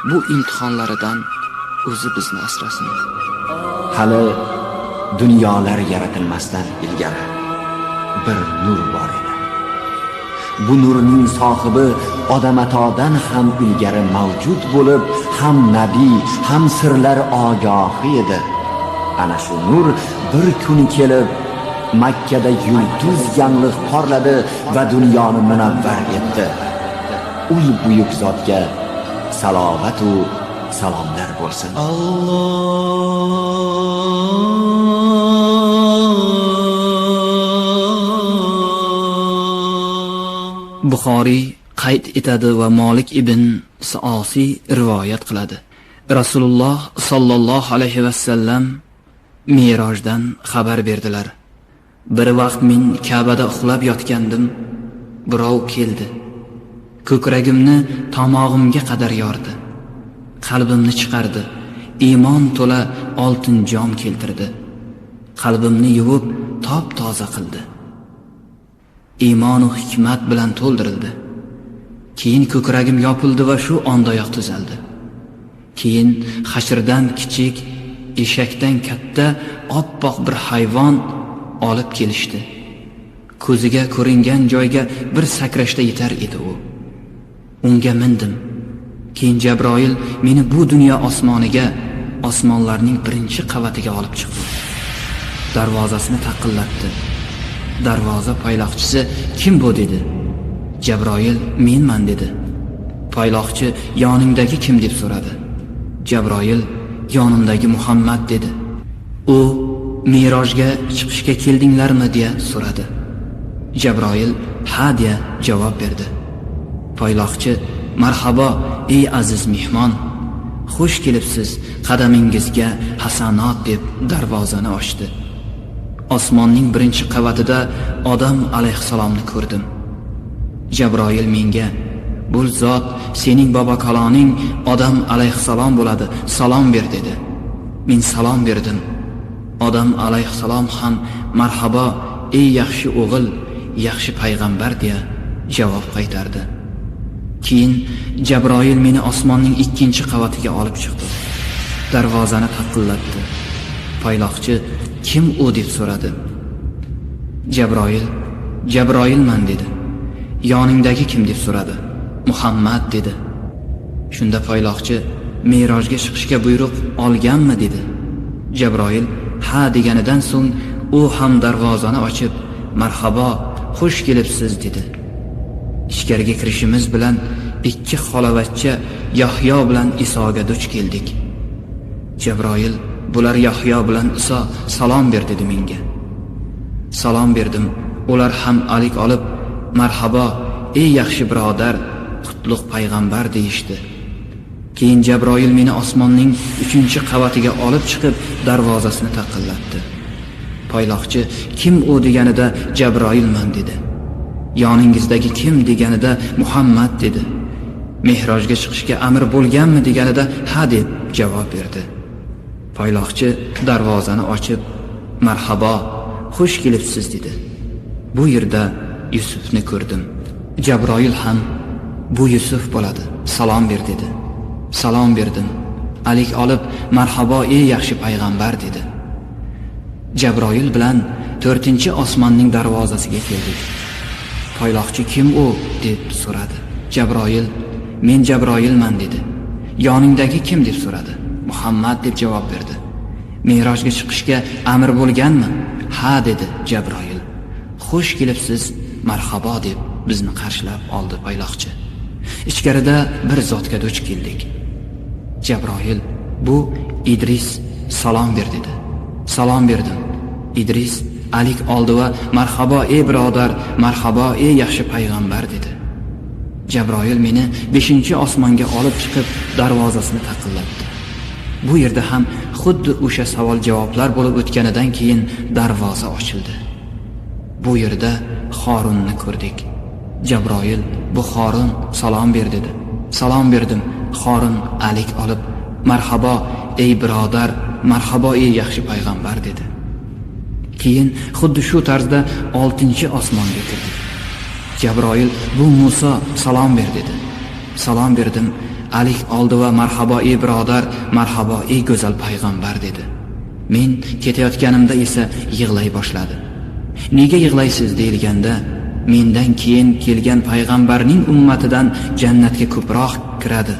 bu imtihonlaridan o'zi bizni asrasin. Hali dunyolar yaratilmasdan ilgari bir nur bor edi. Bu nurning sohibi odam atodan ham ilgari mavjud bo'lib, ham nabiy, ham sirlar ogohi edi. Ana shu nur bir kun kelib Makkada yulduz yangliq porladi va dunyoni munavvar etdi. Ul buyuk zotga salovat va salomlar bo'lsin. Buxoriy qayd etadi va Malik ibn Saosi rivoyat qiladi. Rasululloh sallallohu alayhi va sallam Mirojdan xabar berdilar. Bir vaqt men Ka'bada uxlab yotgandim. Birov keldi. Ko'kragimni tomog'imga qadar yordi. Qalbimni chiqardi. Iymon to'la oltin jom keltirdi. Qalbimni yuvib top-toza qildi. Iymon va hikmat bilan to'ldirildi. Keyin ko'kragim yopildi va shu ondayoq tuzaldi. Keyin hashrdan kichik, eshakdan katta oppoq bir hayvon olib kelishdi. Ko'ziga ko'ringan joyga bir sakrashda yetar edi u. Unga mindim. Keyin Jabroil meni bu dunyo osmoniga, osmonlarning birinchi qavatiga olib chiqdi. Darvozasini taqillatdi. Darvoza payloqchisi "Kim bu?" dedi. Jabroil "Menman" dedi. Payloqchi "Yoningdagi kim?" deb so'radi. Jabroil "Yonimdagi Muhammad" dedi. U Mirojga chiqishga keldinglarmi deya so'radi. Jabroil "Ha" deya javob berdi. Payloqchi "Marhabo ey aziz mehmon, xush kelibsiz, qadamingizga hasanot" deb darvozani ochdi. Osmonning birinchi qavatida Odam alayhisalomni ko'rdim. Jabroil menga "Bu zot sening bobokaloning Odam alayhisalom bo'ladi, salom ber" dedi. Men salom berdim. Odam alayhisalom ham "Marhabo ey yaxshi o'g'il, yaxshi payg'ambar" deya javob qaytardi. Keyin Jabroil meni osmonning ikkinchi qavatiga olib chiqdi. Darvozani taqillatdi. Payloqchi "Kim u?" deb so'radi. Jabroil "Jabroilman" dedi. "Yoningdagi kim?" deb so'radi. "Muhammad" dedi. Shunda payloqchi Mirojga chiqishga buyruq olganmi dedi. Jabroil "Ha" deganidan so'ng u ham darvozani ochib "Marhabo, xush kelibsiz" dedi. Ichkariga kirishimiz bilan ikki xolovatcha Yahyo bilan Isoga duch keldik. Jabroil "Bular Yahyo bilan Iso, salom ber" dedi menga. Salom berdim. Ular ham alik olib "Marhabo ey yaxshi birodar, qutlug' payg'ambar" deyishdi. Keyin Jabroil meni osmonning 3-qavatiga olib chiqib darvozasini taqillatdi. Payloqchi "Kim u?" deganida "Jabroilman" dedi. "Yoningizdagi kim?" deganida "Muhammad" dedi. "Mehrojga chiqishga amr bo'lganmi?" deganida "Ha" deb javob berdi. Payloqchi darvozani ochib "Marhabo, xush kelibsiz" dedi. Bu yerda Yusufni ko'rdim. Jabroil ham "Bu Yusuf bo'ladi, salom ber" dedi. Salom berdim. Alik olib "Marhabo ey yaxshi payg'ambar" dedi. Jabroil bilan 4-osmonning darvozasiga keldik. Payloqchi "Kim u?" deb so'radi. Jabroil "Men Jabroilman" dedi. "Yoningdagi kim?" deb so'radi. "Muhammad" deb javob berdi. "Mehrojga chiqishga amr bo'lganmi?" "Ha" dedi Jabroil. "Xush kelibsiz, marhabo" deb bizni qarshilab oldi payloqchi. Ichkarida bir zotga duch keldik. Jabroil "Bu Idris, salom ber" dedi. Salom berdim. Idris alik oldi va "Marhabo ey birodar, marhabo ey yaxshi payg'ambar" dedi. Jabroil meni 5-osmonga olib chiqib darvozasini taqillatdi. Bu yerda ham xuddi o'sha savol-javoblar bo'lib o'tganidan keyin darvoza ochildi. Bu yerda Xorunni ko'rdik. Jabroil "Bu Xorun, salom ber" dedi. Salom berdim. Xorun alik olib "Marhabo ey birodar, marhabo ey yaxshi payg'ambar" dedi. Keyin xuddi shu tarzda 6-osmonga kirdik. Jabroil "Bu Musa, salom ber" dedi. Salom berdim. alik oldi va marhabo ey birodar, marhabo ey go'zal payg'ambar dedi. Men ketayotganimda esa yig'lay boshladi. Nega yig'laysiz deyilganda, mendan keyin kelgan payg'ambarning ummatidan jannatga ko'proq kiradi.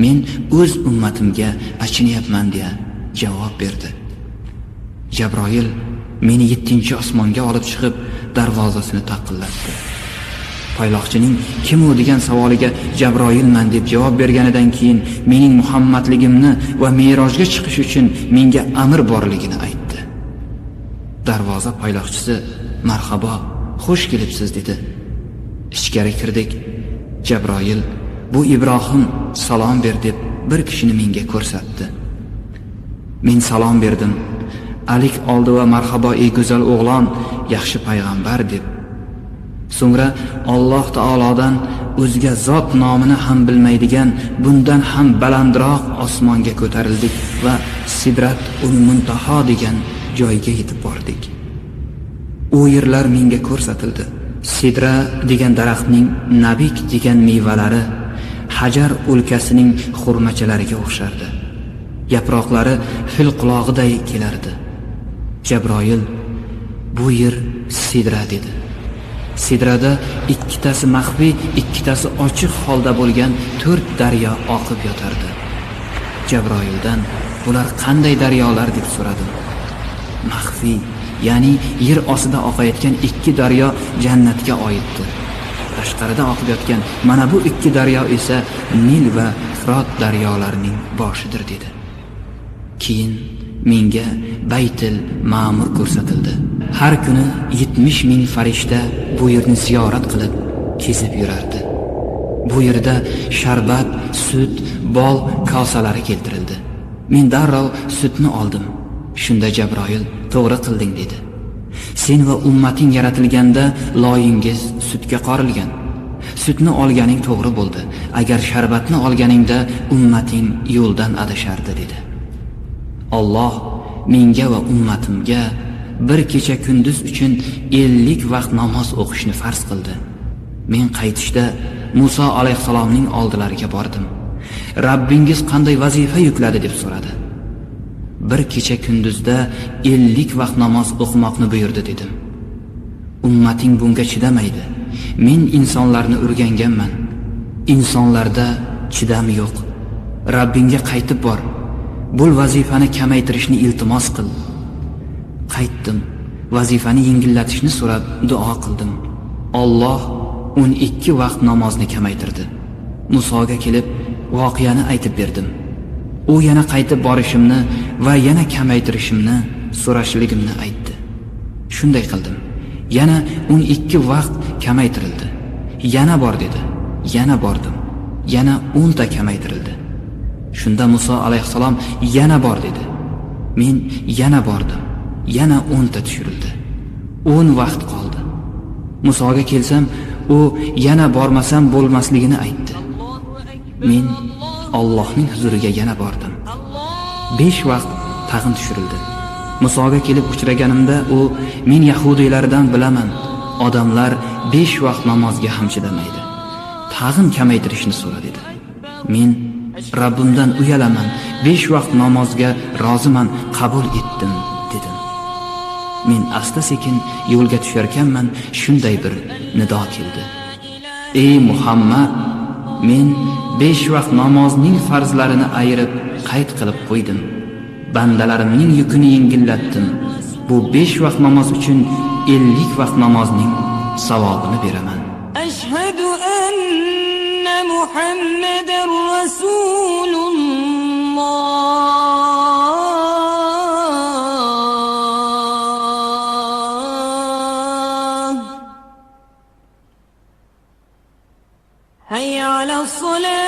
Men o'z ummatimga achinyapman deya javob berdi. Jabroil meni 7-osmonga olib chiqib, darvozasini taqillatdi. Payloqchining kim u degan savoliga Jabroilman deb javob berganidan keyin mening Muhammadligimni va Me'rojga chiqish uchun menga amr borligini aytdi. Darvoza payloqchisi marhabo, xush kelibsiz dedi. Ichkari kirdik. Jabroil bu Ibrohim salom ber deb bir kishini menga ko'rsatdi. Men salom berdim. Alik oldi va marhabo ey go'zal o'g'lon, yaxshi payg'ambar deb. So'ngra Alloh taolodan o'zga zot nomini ham bilmaydigan bundan ham balandroq osmonga ko'tarildik va Sidrat ul Muntaho degan joyga yetib bordik. U yerlar menga ko'rsatildi. Sidra degan daraxtning nabik degan mevalari Hajar o'lkasining xurmachalariga o'xshardi. Yaproqlari fil qulog'iday kelardi. Jabroil bu yer Sidra dedi. Sidrada ikkitasi maxfiy, ikkitasi ochiq holda bo'lgan 4 daryo oqib yotardi. Jabroildan bular qanday daryolar deb so'radim. Maxfiy, ya'ni yer ostida oqayotgan 2 daryo jannatga oiddir. Tashqarida oqib yotgan mana bu 2 daryo esa Nil va Firot daryolarining boshidir dedi. Keyin menga Baytul Ma'mur ko'rsatildi. Har kuni 70 ming farishta bu yerni ziyorat qilib kezib yurardi. Bu yerda sharbat, sut, bol kosalari keltirildi. Men darrov sutni oldim. Shunda Jabroil to'g'ri qilding dedi. Sen va ummating yaratilganda loyingiz sutga qorilgan. Sutni olganing to'g'ri bo'ldi. Agar sharbatni olganingda ummating yo'ldan adashardi dedi. Alloh menga va ummatimga bir kecha kunduz uchun 50 vaqt namoz o'qishni farz qildi. Men qaytishda Musa alayhisalomning oldilariga bordim. Rabbingiz qanday vazifa yukladi deb so'radi. Bir kecha kunduzda 50 vaqt namoz o'qimoqni buyurdi dedim. Ummating bunga chidamaydi. Men insonlarni o'rganganman. Insonlarda chidam yo'q. Rabbingga qaytib bor. Bu vazifani kamaytirishni iltimos qil. Qaytdim. Vazifani yengillatishni so'rab duo qildim. Alloh 12 vaqt namozni kamaytirdi. Musoga kelib voqeani aytib berdim. U yana qaytib borishimni va yana kamaytirishimni so'rashligimni aytdi. Shunday qildim. Yana 12 vaqt kamaytirildi. Yana bor dedi. Yana bordim. Yana 10 ta kamaytirildi. Shunda Muso alayhisalom yana bor dedi. Men yana bordim. Yana 10 ta tushirildi. 10 vaqt qoldi. Musoga kelsam, u yana bormasam bo'lmasligini aytdi. Men Allohning huzuriga yana bordim. 5 vaqt tag'in tushirildi. Musoga kelib uchraganimda u men yahudiylardan bilaman. Odamlar 5 vaqt namozga ham chidamaydi. Tag'in kamaytirishni so'ra dedi. Men Rabbimdan uyalaman. 5 vaqt namozga roziman, qabul etdim dedim. Men asta-sekin yo'lga tusharkanman, shunday bir nido keldi. Ey Muhammad, men 5 vaqt namozning farzlarini ayirib qayd qilib qo'ydim. Bandalarimning yukini yengillatdim. Bu 5 vaqt namoz uchun 50 vaqt namozning savobini beraman. Ashhadu anna Muhammadar Rasululloh. Hayya 'alas salah.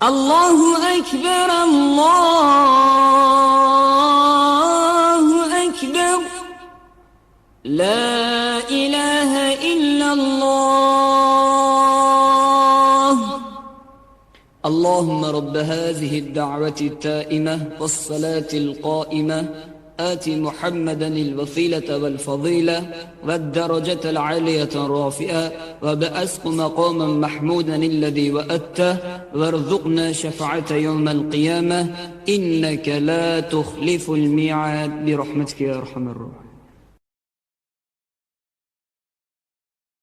الله أكبر الله أكبر لا إله إلا الله. اللهم رب هذه الدعوة التائمة والصلاة القائمة آت محمدا الوسيلة والفضيلة والدرجة العالية الرافعة وبأسق مقاما محمودا الذي وأته وارزقنا شفاعة يوم القيامة إنك لا تخلف الميعاد برحمتك يا أرحم الراحمين.